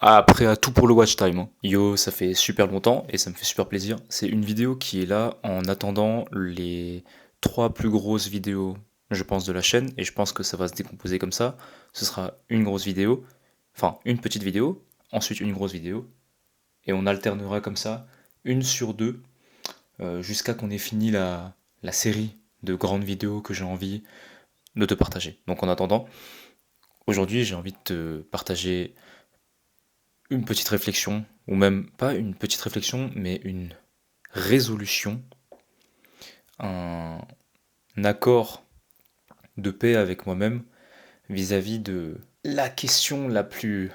Après, à tout pour le watch time, hein. Yo, ça fait super longtemps et ça me fait super plaisir. C'est une vidéo qui est là en attendant les trois plus grosses vidéos, je pense, de la chaîne. Et je pense que ça va se décomposer comme ça. Ce sera une grosse vidéo, enfin une petite vidéo, ensuite une grosse vidéo. Et on alternera comme ça, une sur deux, jusqu'à qu'on ait fini la série de grandes vidéos que j'ai envie de te partager. Donc en attendant, aujourd'hui j'ai envie de te partager une petite réflexion, ou même pas une petite réflexion, mais une résolution, un accord de paix avec moi-même vis-à-vis de la question la plus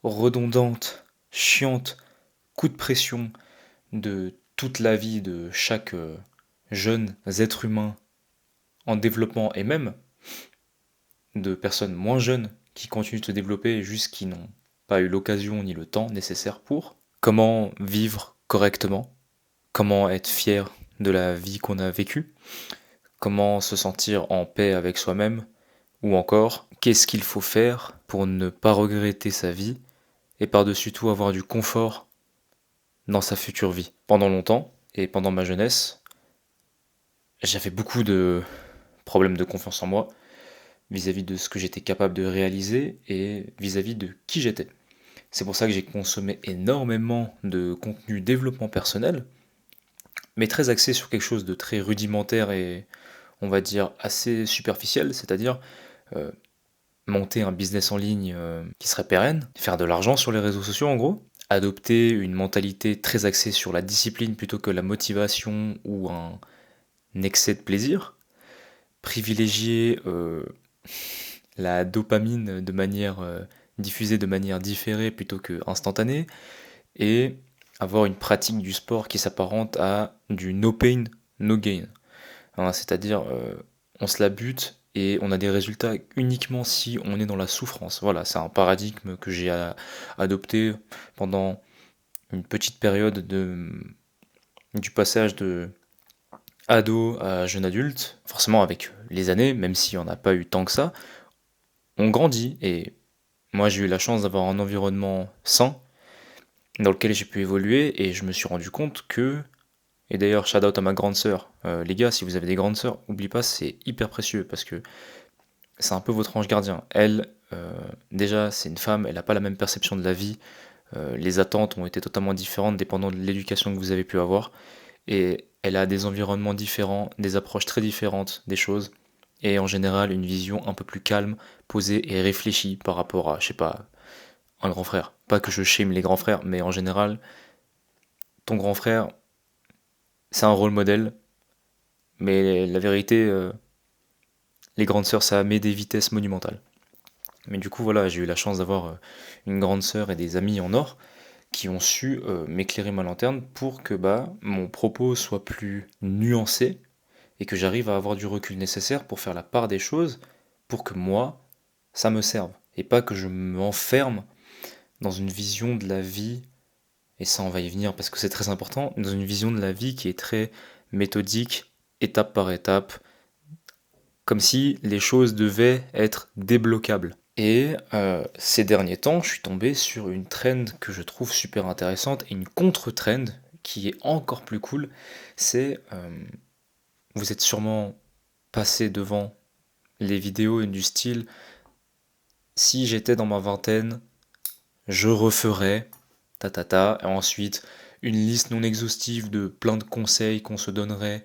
redondante, chiante, coup de pression de toute la vie de chaque jeune être humain en développement et même de personnes moins jeunes qui continuent de se développer et juste qui n'ont pas eu l'occasion ni le temps nécessaire pour. Comment vivre correctement, comment être fier de la vie qu'on a vécue, comment se sentir en paix avec soi-même, ou encore qu'est-ce qu'il faut faire pour ne pas regretter sa vie et par-dessus tout avoir du confort dans sa future vie. Pendant longtemps et pendant ma jeunesse, j'avais beaucoup de problèmes de confiance en moi vis-à-vis de ce que j'étais capable de réaliser et vis-à-vis de qui j'étais. C'est pour ça que j'ai consommé énormément de contenu développement personnel, mais très axé sur quelque chose de très rudimentaire et on va dire assez superficiel, c'est-à-dire euh, monter un business en ligne qui serait pérenne, faire de l'argent sur les réseaux sociaux en gros, adopter une mentalité très axée sur la discipline plutôt que la motivation ou un excès de plaisir, privilégier la dopamine de manière diffusée de manière différée plutôt que instantanée, et avoir une pratique du sport qui s'apparente à du no pain, no gain. Hein, c'est-à-dire, on se la bute et on a des résultats uniquement si on est dans la souffrance. Voilà, c'est un paradigme que j'ai adopté pendant une petite période du passage de ado à jeune adulte. Forcément, avec les années, même si on n'a pas eu tant que ça, on grandit. Et moi, j'ai eu la chance d'avoir un environnement sain dans lequel j'ai pu évoluer et je me suis rendu compte que. Et d'ailleurs, shout out à ma grande sœur. Les gars, si vous avez des grandes sœurs, n'oubliez pas, c'est hyper précieux parce que c'est un peu votre ange gardien. Elle, déjà, c'est une femme, elle n'a pas la même perception de la vie. Les attentes ont été totalement différentes dépendant de l'éducation que vous avez pu avoir. Et elle a des environnements différents, des approches très différentes des choses. Et en général, une vision un peu plus calme, posée et réfléchie par rapport à, je sais pas, un grand frère. Pas que je shame les grands frères, mais en général, ton grand frère, c'est un rôle modèle. Mais la vérité, les grandes sœurs, ça met des vitesses monumentales. Mais du coup, voilà, j'ai eu la chance d'avoir une grande sœur et des amis en or qui ont su m'éclairer ma lanterne pour que bah, mon propos soit plus nuancé et que j'arrive à avoir du recul nécessaire pour faire la part des choses pour que moi, ça me serve. Et pas que je m'enferme dans une vision de la vie, et ça on va y venir parce que c'est très important, dans une vision de la vie qui est très méthodique, étape par étape, comme si les choses devaient être débloquables. Et ces derniers temps, je suis tombé sur une trend que je trouve super intéressante et une contre-trend qui est encore plus cool. C'est, vous êtes sûrement passé devant les vidéos du style si j'étais dans ma vingtaine, je referais ta ta ta, et ensuite une liste non exhaustive de plein de conseils qu'on se donnerait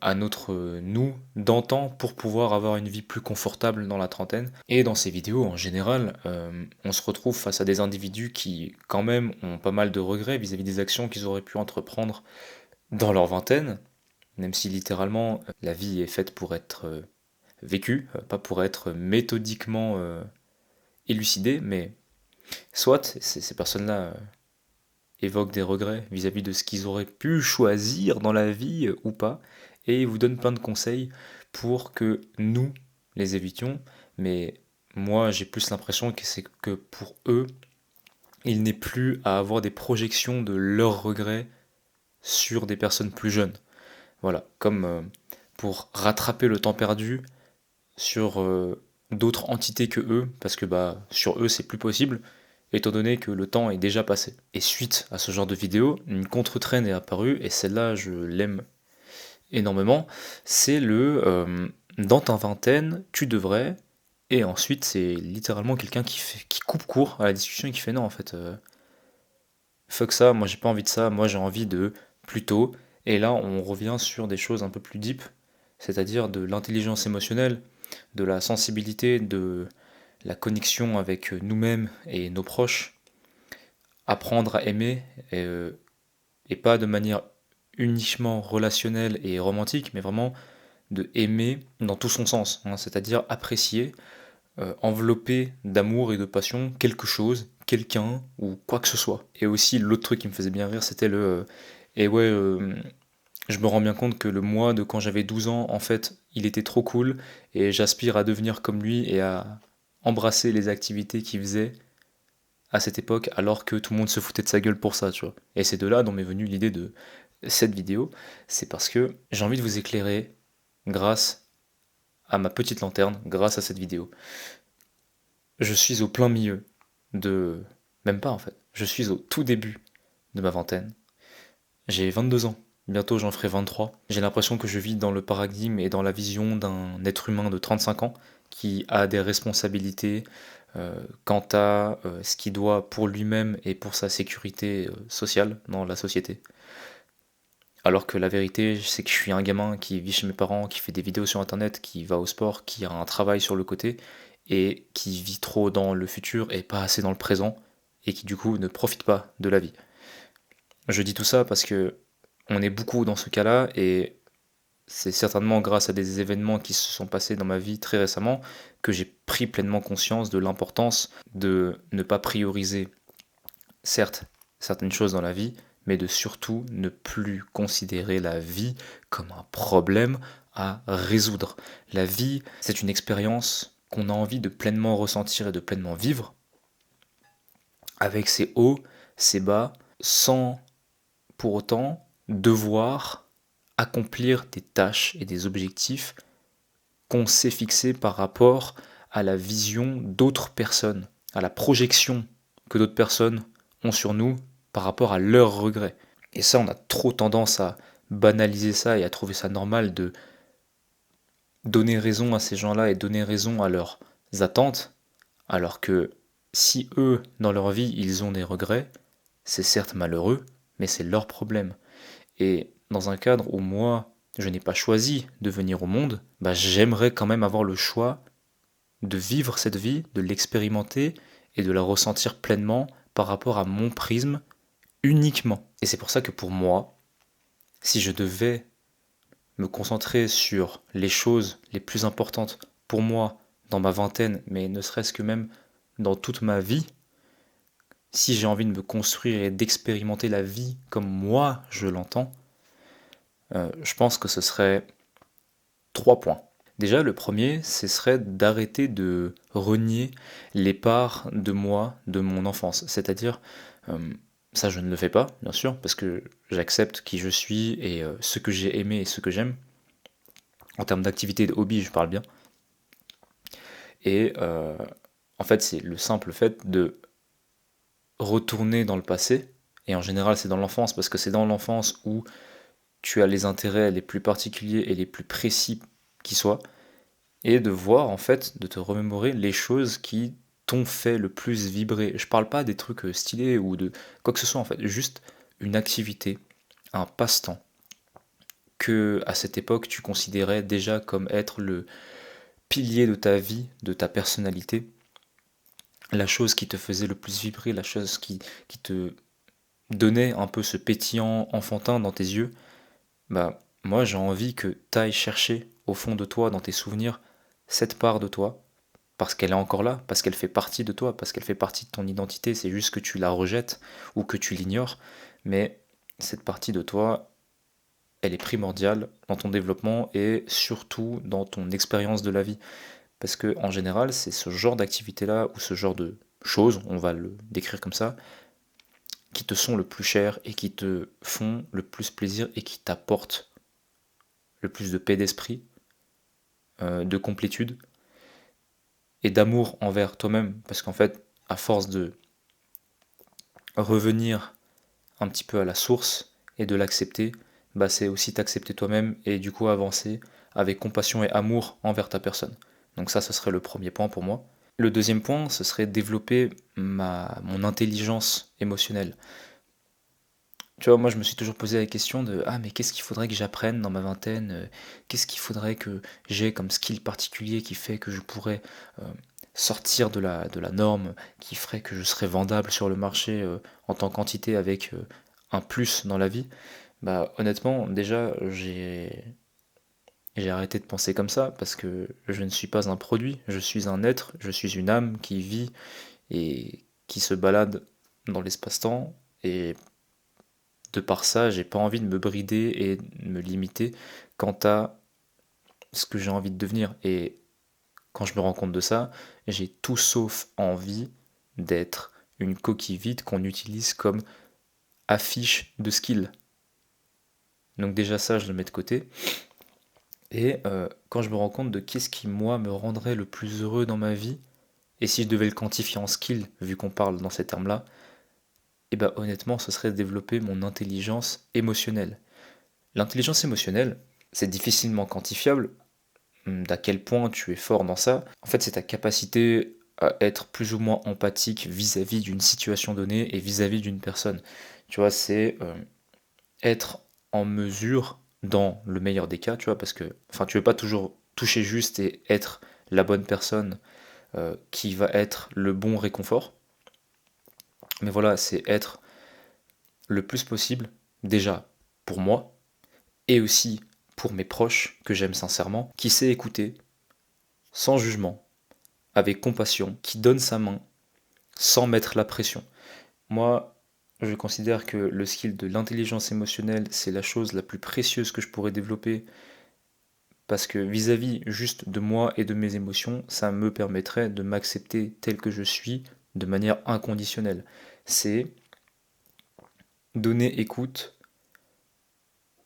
à notre nous d'antan pour pouvoir avoir une vie plus confortable dans la trentaine. Et dans ces vidéos, en général, on se retrouve face à des individus qui, quand même, ont pas mal de regrets vis-à-vis des actions qu'ils auraient pu entreprendre dans leur vingtaine, même si littéralement la vie est faite pour être vécue, pas pour être méthodiquement élucidée, mais soit ces personnes-là évoquent des regrets vis-à-vis de ce qu'ils auraient pu choisir dans la vie ou pas, et ils vous donnent plein de conseils pour que nous les évitions, mais moi j'ai plus l'impression que c'est que pour eux, il n'est plus à avoir des projections de leurs regrets sur des personnes plus jeunes. Voilà, comme pour rattraper le temps perdu sur d'autres entités que eux, parce que bah sur eux c'est plus possible, étant donné que le temps est déjà passé. Et suite à ce genre de vidéo, une contre-trend est apparue, et celle-là, je l'aime énormément, c'est dans ta vingtaine, tu devrais, et ensuite c'est littéralement quelqu'un qui coupe court à la discussion et qui fait non en fait, fuck ça, moi j'ai pas envie de ça, moi j'ai envie de plutôt, et là on revient sur des choses un peu plus deep, c'est-à-dire de l'intelligence émotionnelle, de la sensibilité, de la connexion avec nous-mêmes et nos proches, apprendre à aimer, et pas de manière uniquement relationnelle et romantique, mais vraiment de aimer dans tout son sens, hein, c'est-à-dire apprécier, envelopper d'amour et de passion quelque chose, quelqu'un ou quoi que ce soit. Et aussi l'autre truc qui me faisait bien rire, c'était et ouais, je me rends bien compte que le moi de quand j'avais 12 ans, en fait, il était trop cool et j'aspire à devenir comme lui et à embrasser les activités qu'il faisait à cette époque alors que tout le monde se foutait de sa gueule pour ça, tu vois. Et c'est de là dont m'est venue l'idée de cette vidéo, c'est parce que j'ai envie de vous éclairer grâce à ma petite lanterne, grâce à cette vidéo. Je suis au plein milieu de... Même pas en fait. Je suis au tout début de ma vingtaine. J'ai 22 ans. Bientôt j'en ferai 23. J'ai l'impression que je vis dans le paradigme et dans la vision d'un être humain de 35 ans qui a des responsabilités quant à ce qu'il doit pour lui-même et pour sa sécurité sociale dans la société. Alors que la vérité, c'est que je suis un gamin qui vit chez mes parents, qui fait des vidéos sur internet, qui va au sport, qui a un travail sur le côté, et qui vit trop dans le futur et pas assez dans le présent, et qui du coup ne profite pas de la vie. Je dis tout ça parce que on est beaucoup dans ce cas-là, et c'est certainement grâce à des événements qui se sont passés dans ma vie très récemment que j'ai pris pleinement conscience de l'importance de ne pas prioriser, certes, certaines choses dans la vie, mais de surtout ne plus considérer la vie comme un problème à résoudre. La vie, c'est une expérience qu'on a envie de pleinement ressentir et de pleinement vivre, avec ses hauts, ses bas, sans pour autant devoir accomplir des tâches et des objectifs qu'on s'est fixés par rapport à la vision d'autres personnes, à la projection que d'autres personnes ont sur nous par rapport à leurs regrets. Et ça, on a trop tendance à banaliser ça et à trouver ça normal de donner raison à ces gens-là et donner raison à leurs attentes, alors que si eux, dans leur vie, ils ont des regrets, c'est certes malheureux, mais c'est leur problème. Et dans un cadre où moi, je n'ai pas choisi de venir au monde, bah, j'aimerais quand même avoir le choix de vivre cette vie, de l'expérimenter et de la ressentir pleinement par rapport à mon prisme uniquement. Et c'est pour ça que pour moi, si je devais me concentrer sur les choses les plus importantes pour moi dans ma vingtaine, mais ne serait-ce que même dans toute ma vie, si j'ai envie de me construire et d'expérimenter la vie comme moi je l'entends, je pense que ce serait 3 points. Déjà, le premier, ce serait d'arrêter de renier les parts de moi, de mon enfance. C'est-à-dire, euh, ça je ne le fais pas, bien sûr, parce que j'accepte qui je suis et ce que j'ai aimé et ce que j'aime. En termes d'activité et de hobby, je parle bien. Et en fait, c'est le simple fait de retourner dans le passé. Et en général, c'est dans l'enfance, parce que c'est dans l'enfance où tu as les intérêts les plus particuliers et les plus précis qui soient, et de voir en fait, de te remémorer les choses qui t'ont fait le plus vibrer. Je parle pas des trucs stylés ou de quoi que ce soit en fait, juste une activité, un passe-temps que à cette époque tu considérais déjà comme être le pilier de ta vie, de ta personnalité, la chose qui te faisait le plus vibrer, la chose qui te donnait un peu ce pétillant enfantin dans tes yeux, bah moi j'ai envie que tu ailles chercher au fond de toi, dans tes souvenirs, cette part de toi, parce qu'elle est encore là, parce qu'elle fait partie de toi, parce qu'elle fait partie de ton identité, c'est juste que tu la rejettes ou que tu l'ignores, mais cette partie de toi, elle est primordiale dans ton développement et surtout dans ton expérience de la vie. Parce que en général, c'est ce genre d'activité-là ou ce genre de choses, on va le décrire comme ça, qui te sont le plus chères et qui te font le plus plaisir et qui t'apportent le plus de paix d'esprit, de complétude et d'amour envers toi-même. Parce qu'en fait, à force de revenir un petit peu à la source et de l'accepter, bah c'est aussi t'accepter toi-même et du coup avancer avec compassion et amour envers ta personne. Donc ça, ce serait le premier point pour moi. Le deuxième point, ce serait développer mon intelligence émotionnelle. Tu vois, moi je me suis toujours posé la question de ah mais qu'est-ce qu'il faudrait que j'apprenne dans ma vingtaine, qu'est-ce qu'il faudrait que j'ai comme skill particulier qui fait que je pourrais euh, sortir de la norme, qui ferait que je serais vendable sur le marché en tant qu'entité avec un plus dans la vie. Bah honnêtement déjà j'ai arrêté de penser comme ça parce que je ne suis pas un produit, je suis un être, je suis une âme qui vit et qui se balade dans l'espace-temps et de par ça, j'ai pas envie de me brider et de me limiter quant à ce que j'ai envie de devenir. Et quand je me rends compte de ça, j'ai tout sauf envie d'être une coquille vide qu'on utilise comme affiche de skill. Donc déjà ça, je le mets de côté. Et quand je me rends compte de qu'est-ce qui, moi, me rendrait le plus heureux dans ma vie, et si je devais le quantifier en skill, vu qu'on parle dans ces termes-là, et bah honnêtement, ce serait de développer mon intelligence émotionnelle. L'intelligence émotionnelle, c'est difficilement quantifiable, d'à quel point tu es fort dans ça. En fait, c'est ta capacité à être plus ou moins empathique vis-à-vis d'une situation donnée et vis-à-vis d'une personne. Tu vois, c'est être en mesure, dans le meilleur des cas, tu vois, parce que, enfin, tu veux pas toujours toucher juste et être la bonne personne qui va être le bon réconfort. Mais voilà, c'est être le plus possible, déjà pour moi, et aussi pour mes proches que j'aime sincèrement, qui sait écouter, sans jugement, avec compassion, qui donne sa main sans mettre la pression. Moi, je considère que le skill de l'intelligence émotionnelle, c'est la chose la plus précieuse que je pourrais développer parce que vis-à-vis juste de moi et de mes émotions, ça me permettrait de m'accepter tel que je suis de manière inconditionnelle. C'est donner écoute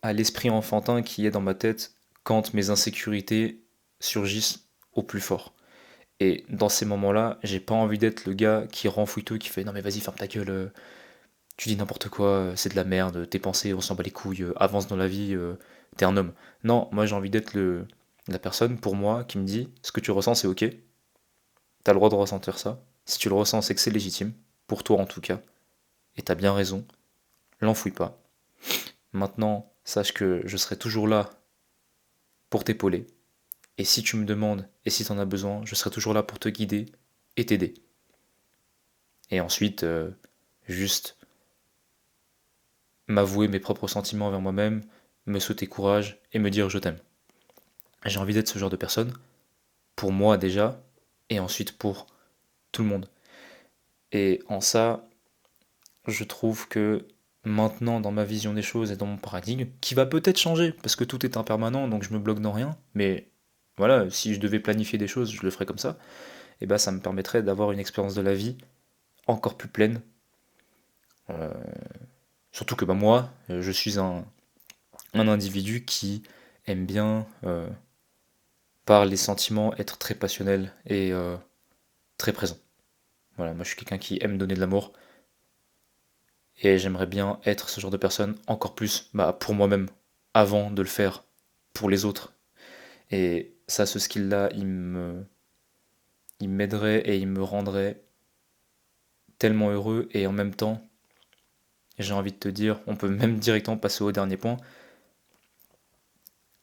à l'esprit enfantin qui est dans ma tête quand mes insécurités surgissent au plus fort. Et dans ces moments-là, j'ai pas envie d'être le gars qui renfouille tout, qui fait non mais vas-y ferme ta gueule, tu dis n'importe quoi, c'est de la merde, tes pensées, on s'en bat les couilles, avance dans la vie, t'es un homme. Non, moi j'ai envie d'être la personne pour moi qui me dit ce que tu ressens c'est ok, t'as le droit de ressentir ça. Si tu le ressens c'est que c'est légitime, pour toi en tout cas, et t'as bien raison, l'enfouis pas. Maintenant, sache que je serai toujours là pour t'épauler. Et si tu me demandes, et si t'en as besoin, je serai toujours là pour te guider et t'aider. Et ensuite, juste m'avouer mes propres sentiments envers moi-même, me souhaiter courage et me dire je t'aime. J'ai envie d'être ce genre de personne, pour moi déjà, et ensuite pour tout le monde. Et en ça, je trouve que maintenant, dans ma vision des choses et dans mon paradigme, qui va peut-être changer, parce que tout est impermanent, donc je me bloque dans rien, mais voilà, si je devais planifier des choses, je le ferais comme ça, et ben ça me permettrait d'avoir une expérience de la vie encore plus pleine. Euh, Surtout que bah, moi, je suis un individu qui aime bien, par les sentiments, être très passionnel et très présent. Voilà, moi je suis quelqu'un qui aime donner de l'amour et j'aimerais bien être ce genre de personne encore plus bah, pour moi-même avant de le faire pour les autres. Et ça, ce skill-là, il m'aiderait et il me rendrait tellement heureux et en même temps, j'ai envie de te dire, on peut même directement passer au dernier point.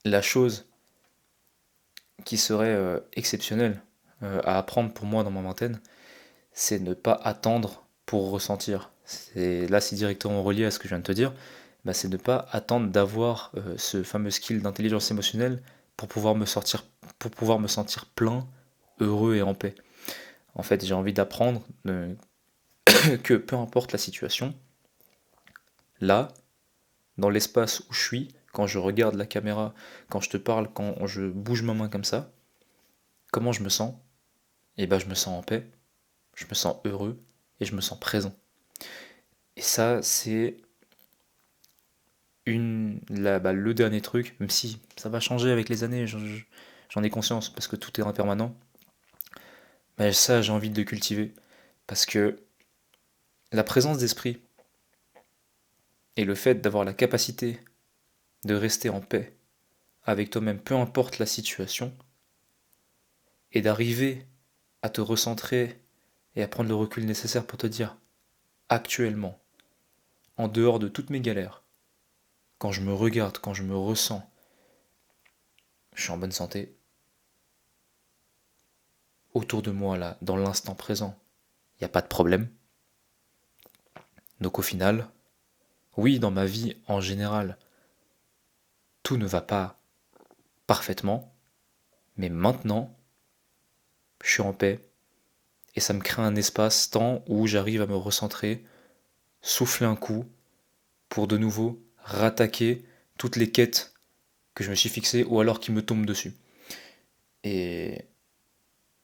La chose qui serait exceptionnelle à apprendre pour moi dans ma vingtaine, c'est ne pas attendre pour ressentir. Là, c'est directement relié à ce que je viens de te dire. Bah, c'est ne pas attendre d'avoir ce fameux skill d'intelligence émotionnelle pour pouvoir me sentir plein, heureux et en paix. En fait, j'ai envie d'apprendre que peu importe la situation, là, dans l'espace où je suis, quand je regarde la caméra, quand je te parle, quand je bouge ma main comme ça, comment je me sens? Et ben, je me sens en paix, je me sens heureux et je me sens présent. Et ça, c'est le dernier truc, même si ça va changer avec les années, j'en ai conscience parce que tout est impermanent. Mais ça, j'ai envie de le cultiver parce que La présence d'esprit et le fait d'avoir la capacité de rester en paix avec toi-même, peu importe la situation, et d'arriver à te recentrer et à prendre le recul nécessaire pour te dire, actuellement, en dehors de toutes mes galères, quand je me regarde, quand je me ressens, je suis en bonne santé, autour de moi, là, dans l'instant présent, il n'y a pas de problème. Donc au final, oui, dans ma vie en général, tout ne va pas parfaitement, mais maintenant, je suis en paix et ça me crée un espace-temps où j'arrive à me recentrer, souffler un coup pour de nouveau rattaquer toutes les quêtes que je me suis fixées ou alors qui me tombent dessus. Et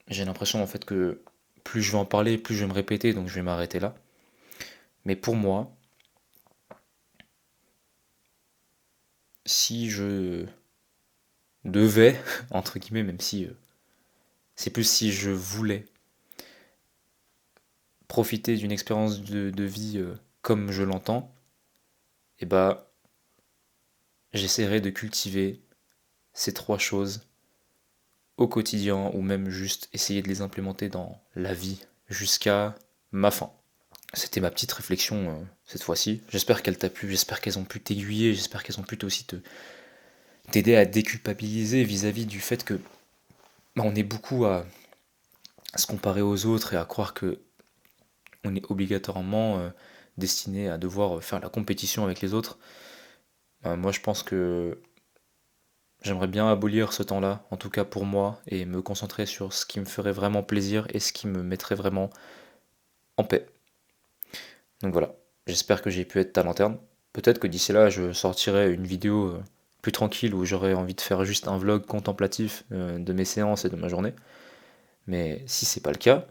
j'ai l'impression en fait que plus je vais en parler, plus je vais me répéter, donc je vais m'arrêter là. Mais pour moi, si je devais, entre guillemets, même si c'est plus si je voulais profiter d'une expérience de vie comme je l'entends, et bah j'essaierai de cultiver ces trois choses au quotidien ou même juste essayer de les implémenter dans la vie jusqu'à ma fin. C'était ma petite réflexion cette fois-ci. J'espère qu'elle t'a plu, j'espère qu'elles ont pu t'aiguiller, j'espère qu'elles ont pu aussi t'aider à déculpabiliser vis-à-vis du fait que on est beaucoup à se comparer aux autres et à croire que on est obligatoirement destiné à devoir faire la compétition avec les autres. Moi je pense que j'aimerais bien abolir ce temps-là, en tout cas pour moi, et me concentrer sur ce qui me ferait vraiment plaisir et ce qui me mettrait vraiment en paix. Donc voilà, j'espère que j'ai pu être ta lanterne. Peut-être que d'ici là, je sortirai une vidéo plus tranquille où j'aurais envie de faire juste un vlog contemplatif de mes séances et de ma journée. Mais si c'est pas le cas,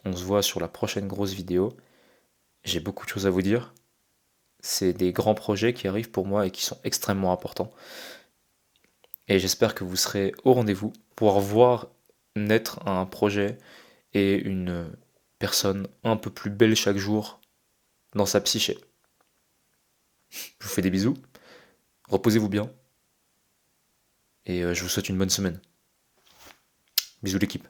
on se voit sur la prochaine grosse vidéo. J'ai beaucoup de choses à vous dire. C'est des grands projets qui arrivent pour moi et qui sont extrêmement importants. Et j'espère que vous serez au rendez-vous pour voir naître un projet et une personne un peu plus belle chaque jour dans sa psyché. Je vous fais des bisous, reposez-vous bien et je vous souhaite une bonne semaine. Bisous l'équipe.